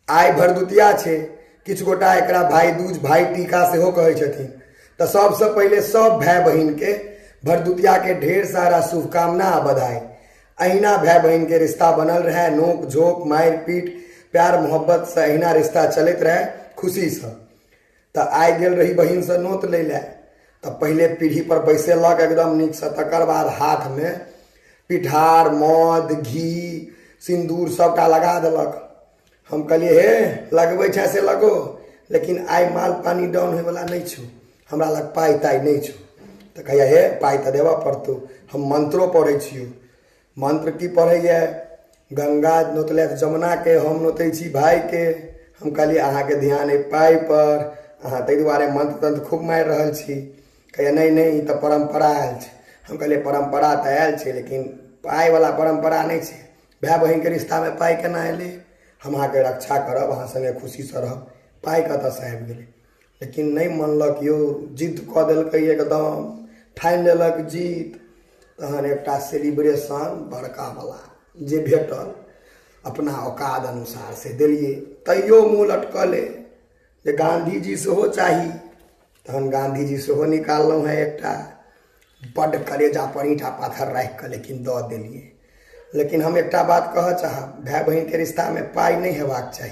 आइ भरदुतिया छै, किछु गोटा एकरा भाई दूज भाई टीका सेहो कहै छथिन। तऽ सबसे पहले सब भाई बहन के भरदुतिया के ढेर सारा शुभकामना आ बधाई। अहिना भाई बहन के रिश्ता बनल रहे, नोक झोंक मार पीट प्यार मोहब्बत से अहिना रिश्ता चलत रहे खुशी से। तो आई गेल रही बहन से नोत ले ले, तो पहले पीढ़ी पर बैसेलक एकदम नीक से, तकर बाद हाथ में पिठार मौध घी सिंदूर सबटा लगा देलक। हम कहलिए हे लगबै छै से लगो, लेकिन आई माल पानी डाउन होय वाला नहीं छो, हमरा लग पाई ताई नहीं छो। तो कहिए हे पाई तो देवा पड़तौ। हम मंत्रो पढ़े छियो। मंत्र की पढ़े? गंगा नोतले जमुना के, हम नोते छी भाई के। हम कहलिए अहाँ के ध्यान है पाई पर, अहाँ ताहि दुआरे मंत्र तंत्र खूब मार रहल छी। कहिए नहीं नहीं तो परंपरा आयल छै। हम कहलिए परंपरा तो आयल छै, लेकिन पाई वाला परंपरा नहीं छै। भाई बहन के रिश्ता में पाई केना एले? हम अहाँ के रक्षा करब, अहाँ संगे खुशी से रहब, पाई कतऽ से आबि गेलै? लेकिन नहीं मानलक यौ, जिद कऽ देलकै एकदम, ठानि लेलक जीत। तहन एकटा सेलिब्रेशन बड़का वाला जे भेटल अपना औकात अनुसार से दिलिए। तैयो मुँह लटकले जे गांधी जी सेहो चाही। तहन गांधी जी सेहो निकाललहुँ है एकटा, बड़ कलेजा पर ईंटा पाथर राखि कऽ लेकिन दऽ देलिए। लेकिन हम एकटा बात कहऽ चाहब, भाई बहन के रिश्ता में पाई नहीं हेबाक चाही।